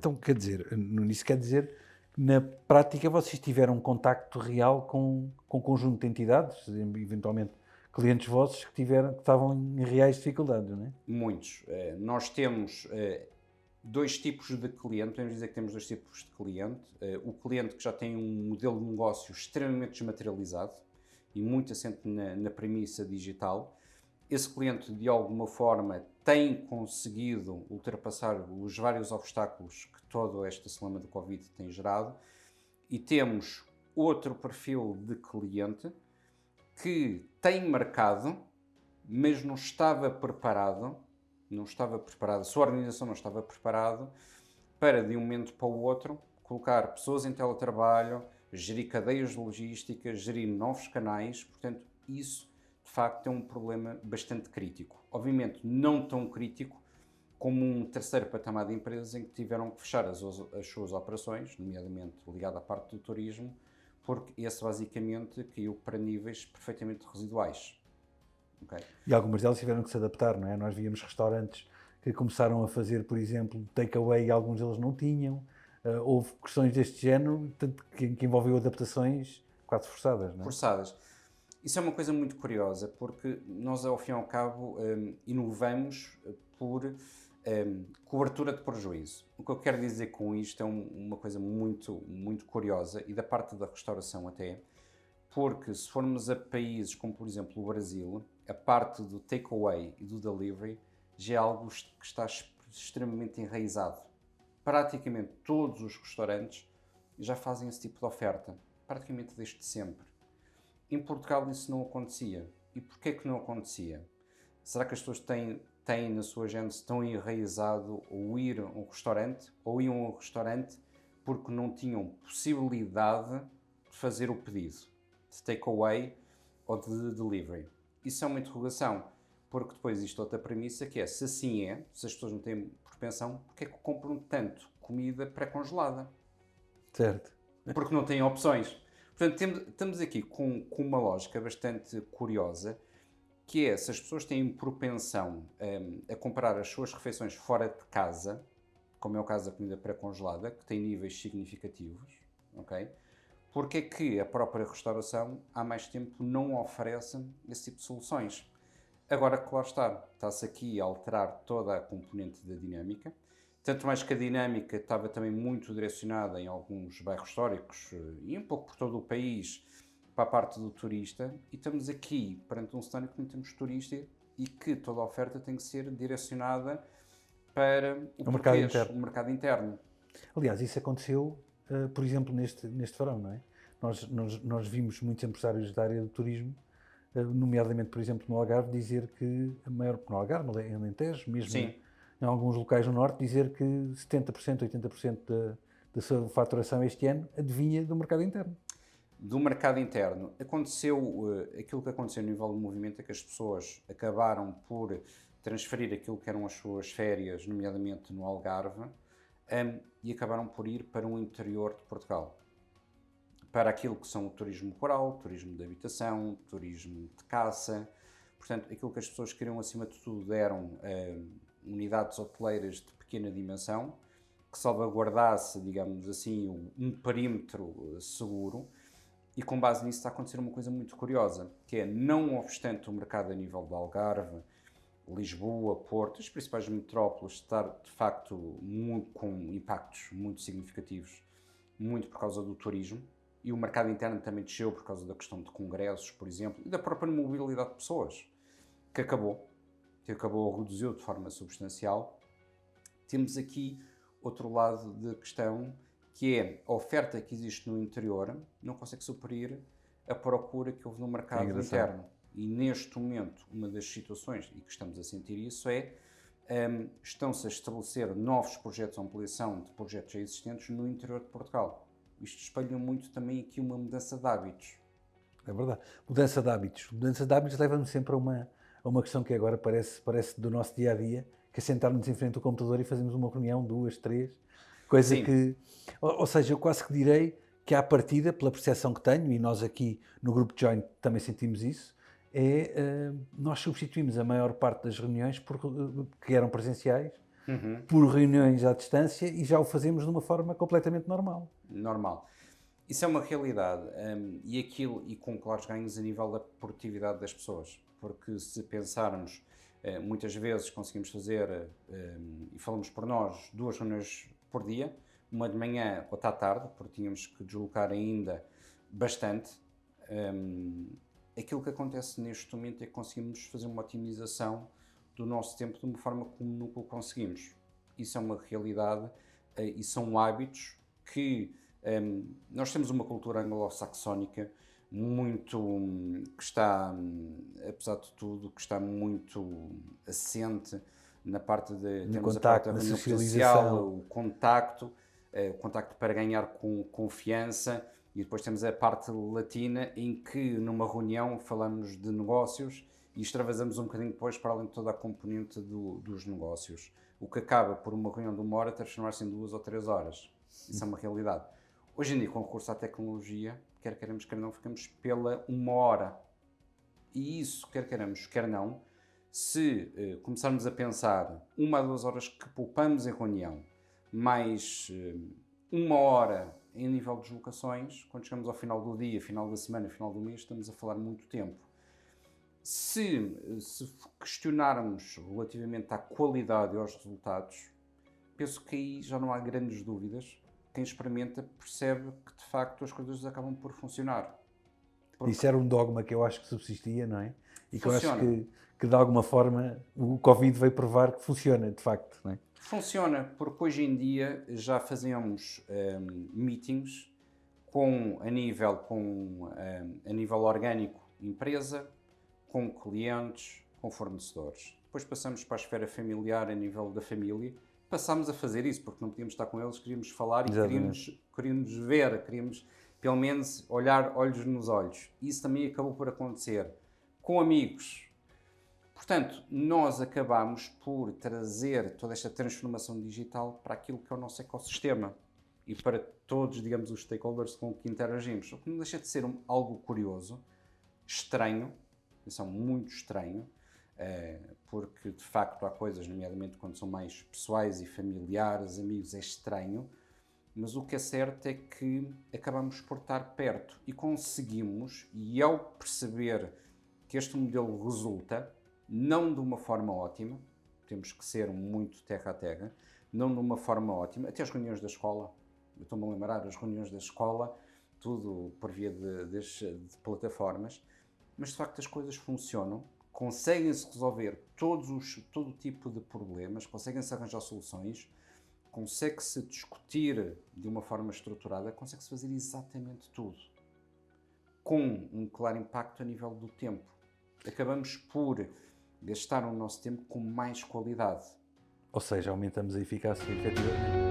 Então, quer dizer, isso quer dizer que na prática vocês tiveram um contacto real com um conjunto de entidades, eventualmente clientes vossos que estavam em reais dificuldades, não é? Muitos. Nós temos dois tipos de cliente, podemos dizer que temos dois tipos de cliente. O cliente que já tem um modelo de negócio extremamente desmaterializado e muito assente na premissa digital. Esse cliente, de alguma forma, tem conseguido ultrapassar os vários obstáculos que toda esta selema do Covid tem gerado. E temos outro perfil de cliente que tem mercado, mas não estava preparado, a sua organização não estava preparada para, de um momento para o outro, colocar pessoas em teletrabalho, gerir cadeias de logística, gerir novos canais. Portanto, isso, de facto, é um problema bastante crítico. Obviamente, não tão crítico como um terceiro patamar de empresas em que tiveram que fechar as suas operações, nomeadamente ligado à parte do turismo, porque esse basicamente caiu para níveis perfeitamente residuais. Ok? E algumas delas tiveram que se adaptar, não é? Nós víamos restaurantes que começaram a fazer, por exemplo, takeaway e alguns deles não tinham. Houve questões deste género, tanto que envolveu adaptações quase forçadas, não é? Forçadas. Isso é uma coisa muito curiosa, porque nós, ao fim e ao cabo, inovamos por cobertura de prejuízo. O que eu quero dizer com isto é uma coisa muito, muito curiosa, e da parte da restauração até, porque se formos a países como, por exemplo, o Brasil, a parte do takeaway e do delivery já é algo que está extremamente enraizado. Praticamente todos os restaurantes já fazem esse tipo de oferta, praticamente desde sempre. Em Portugal isso não acontecia. E porquê que não acontecia? Será que as pessoas têm na sua gênese tão enraizado o ir a um restaurante, ou iam a um restaurante porque não tinham possibilidade de fazer o pedido de takeaway ou de delivery? Isso é uma interrogação, porque depois existe outra premissa que é, se assim é, se as pessoas não têm propensão, porque é que compram tanto comida pré-congelada? Certo. Porque não têm opções. Portanto, estamos aqui com uma lógica bastante curiosa, que é, se as pessoas têm propensão a comprar as suas refeições fora de casa, como é o caso da comida pré-congelada, que tem níveis significativos, ok? Porque é que a própria restauração, há mais tempo, não oferece esse tipo de soluções? Agora que lá está-se aqui a alterar toda a componente da dinâmica, tanto mais que a dinâmica estava também muito direcionada em alguns bairros históricos e um pouco por todo o país para a parte do turista, e estamos aqui perante um cenário que não temos turista e que toda a oferta tem que ser direcionada para o O mercado português, o interno. mercado interno. Aliás, isso aconteceu, por exemplo, neste verão, não é? Nós vimos muitos empresários da área do turismo, nomeadamente, por exemplo, no Algarve, dizer que no Algarve, no Alentejo, mesmo Sim, em alguns locais no Norte, dizer que 70%, 80% da sua faturação este ano adivinha do mercado interno. do mercado interno. Aconteceu aquilo que aconteceu no nível do movimento, é que as pessoas acabaram por transferir aquilo que eram as suas férias, nomeadamente no Algarve, e acabaram por ir para o interior de Portugal. Para aquilo que são o turismo rural, turismo de habitação, turismo de caça. Portanto, aquilo que as pessoas queriam, acima de tudo, eram unidades hoteleiras de pequena dimensão, que salvaguardasse, digamos assim, um perímetro seguro. E com base nisso está a acontecer uma coisa muito curiosa, que é, não obstante o mercado a nível do Algarve, Lisboa, Porto, as principais metrópoles, estar de facto com impactos muito significativos, muito por causa do turismo, e o mercado interno também desceu por causa da questão de congressos, por exemplo, e da própria mobilidade de pessoas, que acabou a reduzir de forma substancial. Temos aqui outro lado da questão, que é a oferta que existe no interior não consegue suprir a procura que houve no É mercado engraçado. interno. E neste momento, uma das situações, e que estamos a sentir isso, é estão-se a estabelecer novos projetos de ampliação de projetos já existentes no interior de Portugal. Isto espelha muito também aqui uma mudança de hábitos. É verdade. Mudança de hábitos. Mudança de hábitos leva-nos sempre a uma questão que agora parece do nosso dia a dia, que é sentarmos em frente ao computador e fazermos uma reunião, duas, três, coisa Sim, que, ou seja, eu quase que direi que à partida, pela percepção que tenho, e nós aqui no grupo de Joint também sentimos isso, nós substituímos a maior parte das reuniões que eram presenciais por reuniões à distância e já o fazemos de uma forma completamente normal. Normal. Isso é uma realidade, e com claros ganhos a nível da produtividade das pessoas, porque se pensarmos, muitas vezes conseguimos fazer, e falamos por nós, 2 reuniões por dia, uma de manhã, outra à tarde, porque tínhamos que deslocar ainda bastante. Aquilo que acontece neste momento é que conseguimos fazer uma otimização do nosso tempo de uma forma como nunca o conseguimos. Isso é uma realidade, e são hábitos que nós temos uma cultura anglo-saxónica muito, que está, apesar de tudo, que está muito assente na parte de No termos a parte contacto, da na reunião socialização. presencial, o contacto para ganhar confiança, e depois temos a parte latina em que numa reunião falamos de negócios e extravasamos um bocadinho depois para além de toda a componente dos negócios, o que acaba por uma reunião de 1 hora transformar-se em 2 ou 3 horas. Isso é uma realidade. Hoje em dia, com o recurso à tecnologia, quer queremos, quer não, ficamos pela 1 hora. E isso, quer queremos, quer não, se começarmos a pensar 1 a 2 horas que poupamos em reunião, mais 1 hora em nível de deslocações, quando chegamos ao final do dia, final da semana, final do mês, estamos a falar muito tempo. Se questionarmos relativamente à qualidade e aos resultados, penso que aí já não há grandes dúvidas. Quem experimenta percebe que, de facto, as coisas acabam por funcionar. Isso era um dogma que eu acho que subsistia, não é? E que eu acho Funciona. que de alguma forma o Covid veio provar que funciona, de facto, não é? Funciona, porque hoje em dia já fazemos meetings a nível orgânico, empresa, com clientes, com fornecedores. Depois passamos para a esfera familiar, a nível da família. Passámos a fazer isso, porque não podíamos estar com eles, queríamos falar e queríamos ver, queríamos pelo menos olhar olhos nos olhos. Isso também acabou por acontecer com amigos. Portanto, nós acabamos por trazer toda esta transformação digital para aquilo que é o nosso ecossistema e para todos, digamos, os stakeholders com que interagimos. O que não deixa de ser algo curioso, estranho, atenção, muito estranho, porque de facto há coisas, nomeadamente quando são mais pessoais e familiares, amigos, é estranho, mas o que é certo é que acabamos por estar perto e conseguimos, e ao perceber que este modelo resulta, não de uma forma ótima, temos que ser muito terra a terra, não de uma forma ótima, até as reuniões da escola, eu estou-me a lembrar, as reuniões da escola, tudo por via de plataformas, mas de facto as coisas funcionam, conseguem-se resolver todo o tipo de problemas, conseguem-se arranjar soluções, consegue-se discutir de uma forma estruturada, consegue-se fazer exatamente tudo, com um claro impacto a nível do tempo. Acabamos por gastar o nosso tempo com mais qualidade. Ou seja, aumentamos a eficácia, efetivamente.